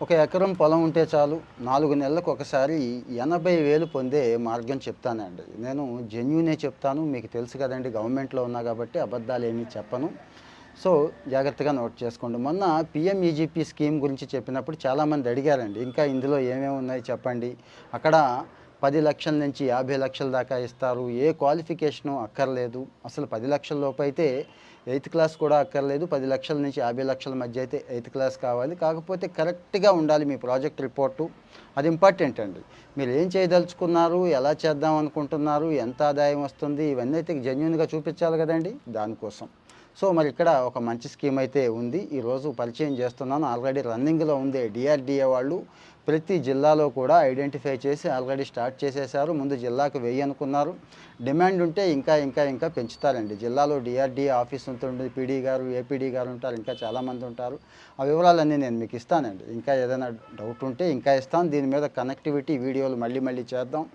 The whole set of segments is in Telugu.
ఒక ఎకరం పొలం ఉంటే చాలు 4 నెలలకు ఒకసారి 80,000 పొందే మార్గం చెప్తానండి. నేను జెన్యూనే చెప్తాను. మీకు తెలుసు కదండీ! గవర్నమెంట్‌లో ఉన్నా కాబట్టి అబద్ధాలేమీ చెప్పను. సో, జాగ్రత్తగా నోట్ చేసుకోండి. మొన్న పీఎంఈజీపీ స్కీమ్ గురించి చెప్పినప్పుడు చాలామంది అడిగారండి. ఇంకా ఇందులో ఏమేమి ఉన్నాయి చెప్పండి. అక్కడ 10,00,000 నుంచి 50,00,000 దాకా ఇస్తారు. ఏ క్వాలిఫికేషను అక్కర్లేదు. అసలు 10,00,000 లోపైతే ఎయిత్ క్లాస్ కూడా అక్కర్లేదు. 10,00,000 నుంచి 50,00,000 మధ్య అయితే ఎయిత్ క్లాస్ కావాలి. కాకపోతే కరెక్ట్‌గా ఉండాలి మీ ప్రాజెక్ట్ రిపోర్టు. అది ఇంపార్టెంట్ అండి. మీరు ఏం చేయదలుచుకున్నారు? ఎలా చేద్దాం అనుకుంటున్నారు? ఎంత ఆదాయం వస్తుంది? ఇవన్నీ అయితే జెన్యూన్‌గా చూపించాలి కదండీ! దానికోసం. సో, మరి ఇక్కడ ఒక మంచి స్కీమ్ అయితే ఉంది. ఈరోజు పరిచయం చేస్తున్నాను. ఆల్రెడీ రన్నింగ్‌లో ఉంది. డీఆర్‌డీఏ వాళ్ళు ప్రతి జిల్లాలో కూడా ఐడెంటిఫై చేసి ఆల్రెడీ స్టార్ట్ చేసేశారు. ముందు జిల్లాకు 1000 అనుకున్నారు. డిమాండ్ ఉంటే ఇంకా పెంచుతారండి. జిల్లాలో డీఆర్‌డీఏ ఆఫీస్ ఉంటుంది. పీడీ గారు, ఏపీడీ గారు ఉంటారు. ఇంకా చాలామంది ఉంటారు. ఆ వివరాలన్నీ నేను మీకు ఇస్తానండి. ఇంకా ఏదైనా డౌట్ ఉంటే ఇంకా ఇస్తాను. దీని మీద కనెక్టివిటీ వీడియోలు మళ్ళీ చేద్దాం.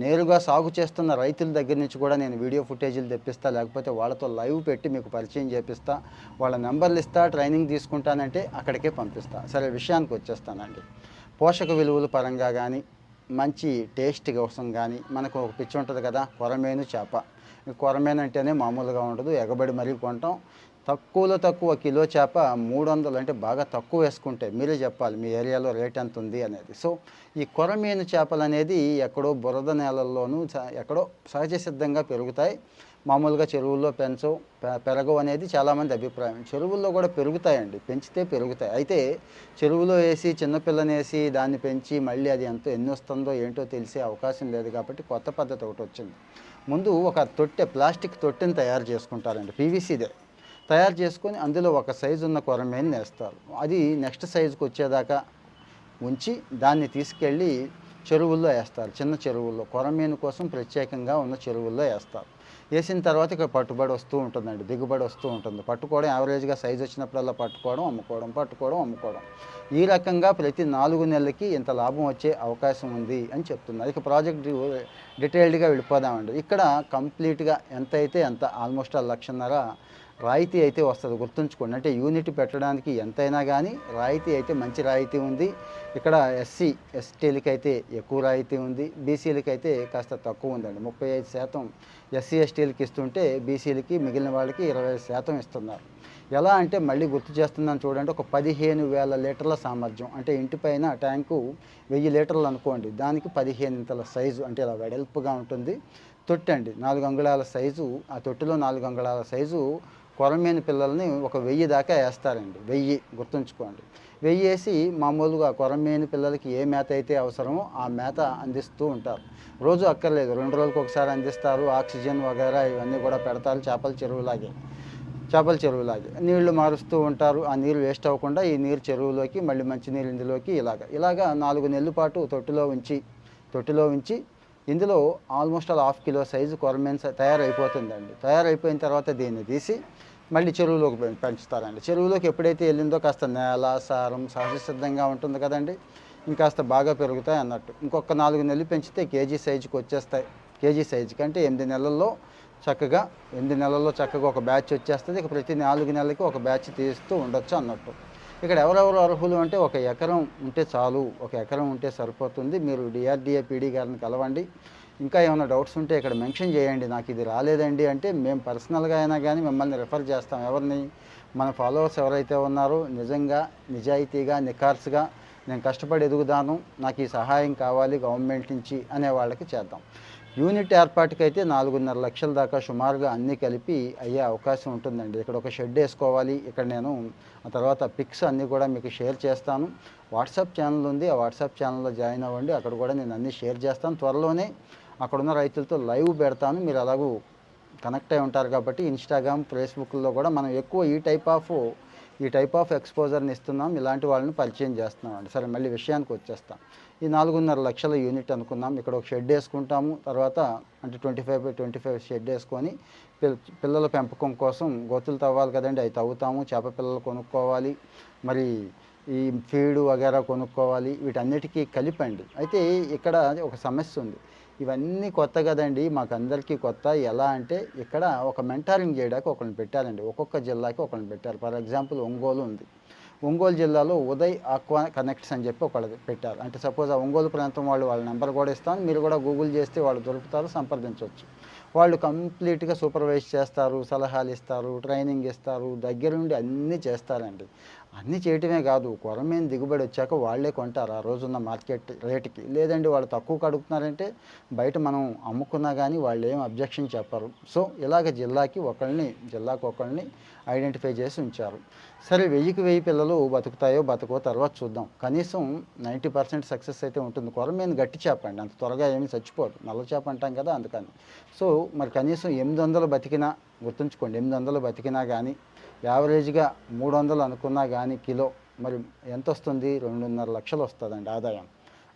నేరుగా సాగు చేస్తున్న రైతుల దగ్గర నుంచి కూడా నేను వీడియో ఫుటేజీలు తెప్పిస్తా. లేకపోతే వాళ్ళతో లైవ్ పెట్టి మీకు పరిచయం చేపిస్తా. వాళ్ళ నంబర్లు ఇస్తా. ట్రైనింగ్ తీసుకుంటానంటే అక్కడికే పంపిస్తా. సరే, విషయానికి వచ్చేస్తానండి. పోషక విలువల పరంగా గానీ, మంచి టేస్ట్ కోసం గానీ, మనకు ఒక పిచ్చి ఉంటుంది కదా! కొరమేను చేప. ఈ కొరమేను అంటేనే మామూలుగా ఉండదు. ఎగబడి మరీ కొంటాం. తక్కువలో తక్కువ కిలో చేప 300, అంటే బాగా తక్కువ వేసుకుంటే మీరే చెప్పాలి మీ ఏరియాలో రేట్ ఎంత ఉంది అనేది. సో, ఈ కొరమీను చేపలనేది ఎక్కడో బురద నేలల్లోనూ ఎక్కడో సహజ సిద్ధంగా పెరుగుతాయి. మామూలుగా చెరువుల్లో పెంచవు. పెరగవు అనేది చాలామంది అభిప్రాయం. చెరువుల్లో కూడా పెరుగుతాయండి. పెంచితే పెరుగుతాయి. అయితే చెరువులో వేసి చిన్నపిల్లనేసి దాన్ని పెంచి మళ్ళీ అది ఎన్నొస్తుందో ఏంటో తెలిసే అవకాశం లేదు కాబట్టి కొత్త పద్ధతి ఒకటొచ్చింది. ముందు ఒక తొట్టె, ప్లాస్టిక్ తొట్టెని తయారు చేసుకుంటారండి. పీవీసీదే. తయారు చేసుకొని అందులో ఒక సైజు ఉన్న కొరమేను వేస్తారు. అది నెక్స్ట్ సైజుకి వచ్చేదాకా ఉంచి దాన్ని తీసుకెళ్ళి చెరువుల్లో వేస్తారు. చిన్న చెరువుల్లో కొరమీను కోసం ప్రత్యేకంగా ఉన్న చెరువుల్లో వేస్తారు. వేసిన తర్వాత ఇక పట్టుబడి వస్తూ ఉంటుందండి. దిగుబడి వస్తూ ఉంటుంది. పట్టుకోవడం యావరేజ్‌గా సైజ్ వచ్చినప్పుడల్లా పట్టుకోవడం, అమ్ముకోవడం, పట్టుకోవడం, అమ్ముకోవడం. ఈ రకంగా ప్రతి 4 నెలలకి ఇంత లాభం వచ్చే అవకాశం ఉంది అని చెప్తున్నారు. ఇక ప్రాజెక్ట్ డీటెయిల్డ్‌గా వెళ్ళిపోదామండి. ఇక్కడ కంప్లీట్‌గా ఎంతైతే అంత ఆల్మోస్ట్ 1,50,000 రాయితీ అయితే వస్తది. గుర్తుంచుకోండి. అంటే యూనిట్ పెట్టడానికి ఎంతైనా గానీ రాయితీ అయితే మంచి రాయితీ ఉంది. ఇక్కడ ఎస్సీ, ఎస్టీలకైతే ఎక్కువ రాయితీ ఉంది. బీసీలకైతే కాస్త తక్కువ ఉందండి. 35% ఎస్సీ, ఎస్టీలకి ఇస్తుంటే బీసీలకి మిగిలిన వాళ్ళకి 20% ఇస్తున్నారు. ఎలా అంటే మళ్ళీ గుర్తు చేస్తున్నాను చూడండి. ఒక 15,000 లీటర్ల సామర్థ్యం. అంటే ఇంటి పైన ట్యాంకు 1000 లీటర్లు అనుకోండి. దానికి 15 ఇంతల సైజు, అంటే ఇలా వెడల్పుగా ఉంటుంది. తొట్టండి 4 అంగుళాల సైజు. ఆ తొట్టిలో 4 అంగుళాల సైజు కొరమీను పిల్లల్ని ఒక 1000 దాకా వేస్తారండి. 1000 గుర్తుంచుకోండి. 1000 వేసి మామూలుగా కొరమీను పిల్లలకి ఏ మేత అయితే అవసరమో ఆ మేత అందిస్తూ ఉంటారు. రోజు అక్కర్లేదు, 2 రోజులకు ఒకసారి అందిస్తారు. ఆక్సిజన్ వగైరా ఇవన్నీ కూడా పెడతారు. చేపల చెరువులాగే నీళ్లు మారుస్తూ ఉంటారు. ఆ నీరు వేస్ట్ అవ్వకుండా ఈ నీరు చెరువులోకి, మళ్ళీ మంచినీరు ఇందులోకి ఇలాగా 4 నెలల పాటు తొట్టిలో ఉంచి ఇందులో ఆల్మోస్ట్ అలా హాఫ్ కిలో సైజు కొరమీను తయారైపోతుందండి. తయారైపోయిన తర్వాత దీన్ని తీసి మళ్ళీ చెరువులోకి పెంచుతారండి. చెరువులోకి ఎప్పుడైతే వెళ్ళిందో కాస్త నేల సారం సహజ సిద్ధంగా ఉంటుంది కదండి, ఇంకాస్త బాగా పెరుగుతాయి అన్నట్టు. ఇంకొక 4 నెలలు పెంచితే కేజీ సైజుకి వచ్చేస్తాయి. కేజీ సైజుకి అంటే 8 నెలల్లో చక్కగా ఒక బ్యాచ్ వచ్చేస్తుంది. ఇక ప్రతి 4 నెలలకి ఒక బ్యాచ్ తీస్తూ ఉండొచ్చు అన్నట్టు. ఇక్కడ ఎవరెవరు అర్హులు అంటే ఒక ఎకరం ఉంటే చాలు. ఒక ఎకరం ఉంటే సరిపోతుంది. మీరు డీఆర్‌డీఏ పీడీ గారిని కలవండి. ఇంకా ఏమైనా డౌట్స్ ఉంటే ఇక్కడ మెన్షన్ చేయండి. నాకు ఇది రాలేదండి అంటే మేము పర్సనల్‌గా అయినా గానీ మిమ్మల్ని రిఫర్ చేస్తాం. ఎవరిని? మన ఫాలోవర్స్ ఎవరైతే ఉన్నారో నిజంగా, నిజాయితీగా, నిఖార్సుగా నేను కష్టపడి ఎదుగుదాను, నాకు ఈ సహాయం కావాలి గవర్నమెంట్ నుంచి అనే వాళ్ళకి చేద్దాం. యూనిట్ ఏర్పాటుకైతే 4.5 లక్షల దాకా సుమారుగా అన్నీ కలిపి అయ్యే అవకాశం ఉంటుందండి. ఇక్కడ ఒక షెడ్ వేసుకోవాలి. ఇక్కడ నేను ఆ తర్వాత పిక్స్ అన్నీ కూడా మీకు షేర్ చేస్తాను. వాట్సాప్ ఛానల్ ఉంది. ఆ వాట్సాప్ ఛానల్లో జాయిన్ అవ్వండి. అక్కడ కూడా నేను అన్నీ షేర్ చేస్తాను. త్వరలోనే అక్కడున్న రైతులతో లైవ్ పెడతాను. మీరు అలాగూ కనెక్ట్ అయి ఉంటారు కాబట్టి ఇన్స్టాగ్రామ్, ఫేస్బుక్‌లో కూడా మనం ఎక్కువ ఈ టైప్ ఆఫ్ ఎక్స్‌పోజర్‌ని ఇస్తున్నాం. ఇలాంటి వాళ్ళని పరిచయం చేస్తున్నామండి. సరే, మళ్ళీ విషయానికి వచ్చేస్తాం. ఈ 4.5 లక్షల యూనిట్ అనుకుందాం. ఇక్కడ ఒక షెడ్ వేసుకుంటాము. తర్వాత అంటే 25/25 షెడ్ వేసుకొని పిల్లల పెంపకం కోసం గోతులు తవ్వాలి కదండి, అవి తవ్వుతాము. చేప పిల్లలు కొనుక్కోవాలి. మరి ఈ ఫీడు వగైరా కొనుక్కోవాలి. వీటన్నిటికీ కలిపండి. అయితే ఇక్కడ ఒక సమస్య ఉంది. ఇవన్నీ కొత్త కదండి, మాకందరికీ కొత్త. ఎలా అంటే ఇక్కడ ఒక మెంటారింగ్ చేయడానికి ఒకరిని పెట్టారండి. ఒక్కొక్క జిల్లాకి ఒకరిని పెట్టారు. ఫర్ ఎగ్జాంపుల్ ఒంగోలు ఉంది. ఒంగోలు జిల్లాలో ఉదయ్ ఆక్వా కనెక్ట్స్ అని చెప్పి ఒకళ్ళు పెట్టారు. అంటే సపోజ్ ఆ ఒంగోలు ప్రాంతం వాళ్ళ నెంబర్ కూడా ఇస్తాను, మీరు కూడా గూగుల్ చేస్తే వాళ్ళు దొరుకుతారు, సంప్రదించవచ్చు. వాళ్ళు కంప్లీట్గా సూపర్వైజ్ చేస్తారు, సలహాలు ఇస్తారు, ట్రైనింగ్ ఇస్తారు, దగ్గరుండి అన్నీ చేస్తారండి. అన్నీ చేయటమే కాదు, కొరమీన దిగుబడి వచ్చాక వాళ్ళే కొంటారు ఆ రోజున్న మార్కెట్ రేటుకి. లేదండి వాళ్ళు తక్కువకి అడుగుతున్నారంటే బయట మనం అమ్ముకున్నా కానీ వాళ్ళు ఏం అబ్జెక్షన్ చెప్పరు. సో ఇలాగ జిల్లాకు ఒకళ్ళని ఐడెంటిఫై చేసి ఉంచారు. సరే 1000కి 1000 పిల్లలు బతుకుతాయో బతకో తర్వాత చూద్దాం. కనీసం 90% సక్సెస్ అయితే ఉంటుంది. కొరమీన గట్టి చేప అండి, అంత త్వరగా ఏమీ చచ్చిపోదు. నల్ల చేప అంటాం కదా అందుకని. సో మరి కనీసం 800 బతికినా, గుర్తుంచుకోండి 800 బతికినా కానీ యావరేజ్గా 300 అనుకున్నా కానీ కిలో మరి ఎంత వస్తుంది? 2.5 లక్షలు వస్తుందండి ఆదాయం.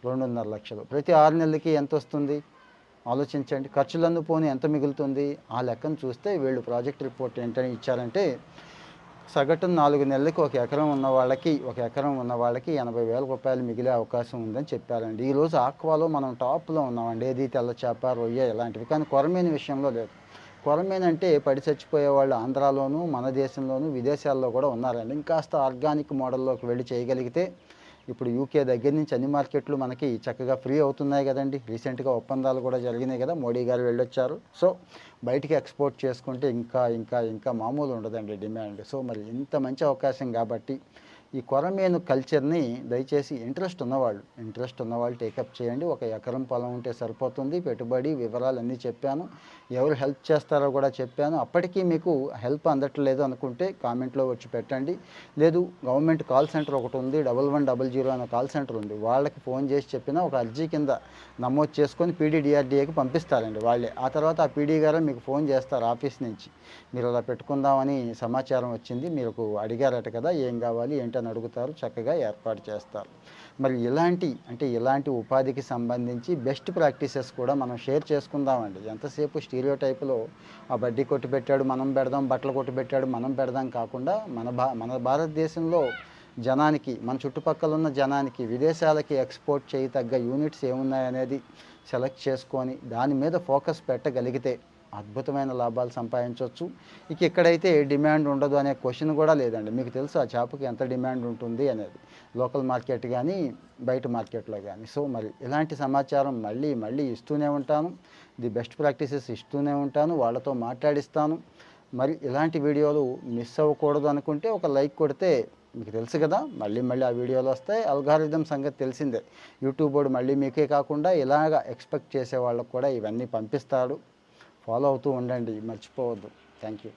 2.5 లక్షలు ప్రతి 6 నెలలకి ఎంత వస్తుంది ఆలోచించండి. ఖర్చులన్నీ పోనీ ఎంత మిగులుతుంది? ఆ లెక్కను చూస్తే వీళ్ళు ప్రాజెక్ట్ రిపోర్ట్ ఏంటని ఇచ్చారంటే సగటున 4 నెలలకి ఒక ఎకరం ఉన్న వాళ్ళకి 80,000 రూపాయలు మిగిలే అవకాశం ఉందని చెప్పారండి. ఈరోజు ఆక్వాలో మనం టాప్లో ఉన్నామండి. ఏది తెల్ల చేప, రొయ్య ఇలాంటివి. కానీ కొరమీన విషయంలో లేదు. కొరమీన అంటే పడి చచ్చిపోయే వాళ్ళు ఆంధ్రాలోను, మన దేశంలోను, విదేశాల్లో కూడా ఉన్నారండి. ఇంకాస్త ఆర్గానిక్ మోడల్లోకి వెళ్ళి చేయగలిగితే ఇప్పుడు యూకే దగ్గర నుంచి అన్ని మార్కెట్లు మనకి చక్కగా ఫ్రీ అవుతున్నాయి కదండి. రీసెంట్గా ఒప్పందాలు కూడా జరిగినాయి కదా, మోడీ గారు వెళ్ళొచ్చారు. సో బయటికి ఎక్స్పోర్ట్ చేసుకుంటే ఇంకా ఇంకా ఇంకా మామూలు ఉండదండి డిమాండ్. సో మరి ఇంత మంచి అవకాశం కాబట్టి ఈ కొరమీను కల్చర్ని దయచేసి ఇంట్రెస్ట్ ఉన్నవాళ్ళు టేకప్ చేయండి. ఒక ఎకరం పొలం ఉంటే సరిపోతుంది. పెట్టుబడి వివరాలు అన్నీ చెప్పాను, ఎవరు హెల్ప్ చేస్తారో కూడా చెప్పాను. అప్పటికీ మీకు హెల్ప్ అందట్లేదు అనుకుంటే కామెంట్లో వచ్చి పెట్టండి. లేదు గవర్నమెంట్ కాల్ సెంటర్ ఒకటి ఉంది, 1100 అనే కాల్ సెంటర్ ఉంది, వాళ్ళకి ఫోన్ చేసి చెప్పినా ఒక అర్జీ కింద నమోదు చేసుకొని పీడీడీఆర్డీఏకి పంపిస్తారండి వాళ్ళే. ఆ తర్వాత ఆ పీడీ గారు మీకు ఫోన్ చేస్తారు ఆఫీస్ నుంచి, మీరు అలా పెట్టుకుందామని సమాచారం వచ్చింది, మీకు అడిగారట కదా ఏం కావాలి ఏంటని అడుగుతారు, చక్కగా ఏర్పాటు చేస్తారు. మరి ఇలాంటి ఉపాధికి సంబంధించి బెస్ట్ ప్రాక్టీసెస్ కూడా మనం షేర్ చేసుకుందామండి. ఎంతసేపు స్టీరియో టైపులో ఆ బడ్డీ కొట్టు పెట్టాడు మనం పెడదాం, బట్టలు కొట్టు పెట్టాడు మనం పెడదాం కాకుండా మన భారతదేశంలో జనానికి, మన చుట్టుపక్కల ఉన్న జనానికి, విదేశాలకి ఎక్స్పోర్ట్ చేయతగ్గ యూనిట్స్ ఏమున్నాయనేది సెలెక్ట్ చేసుకొని దాని మీద ఫోకస్ పెట్టగలిగితే అద్భుతమైన లాభాలు సంపాదించవచ్చు. ఇక్కడైతే డిమాండ్ ఉండదు అనే క్వశ్చన్ కూడా లేదండి. మీకు తెలుసు ఆ చేపకి ఎంత డిమాండ్ ఉంటుంది అనేది, లోకల్ మార్కెట్ కానీ బయట మార్కెట్లో కానీ. సో మరి ఇలాంటి సమాచారం మళ్ళీ మళ్ళీ ఇస్తూనే ఉంటాను, ది బెస్ట్ ప్రాక్టీసెస్ ఇస్తూనే ఉంటాను, వాళ్ళతో మాట్లాడిస్తాను. మరి ఇలాంటి వీడియోలు మిస్ అవ్వకూడదు అనుకుంటే ఒక లైక్ కొడితే, మీకు తెలుసు కదా మళ్ళీ మళ్ళీ ఆ వీడియోలు వస్తాయి. అల్గారిథం సంగతి తెలిసిందే, యూట్యూబ్ వాడు మళ్ళీ మీకే కాకుండా ఇలాగ ఎక్స్పెక్ట్ చేసే వాళ్ళకు కూడా ఇవన్నీ పంపిస్తాడు. ఫాలో అవుతూ ఉండండి, మర్చిపోవద్దు. Thank you.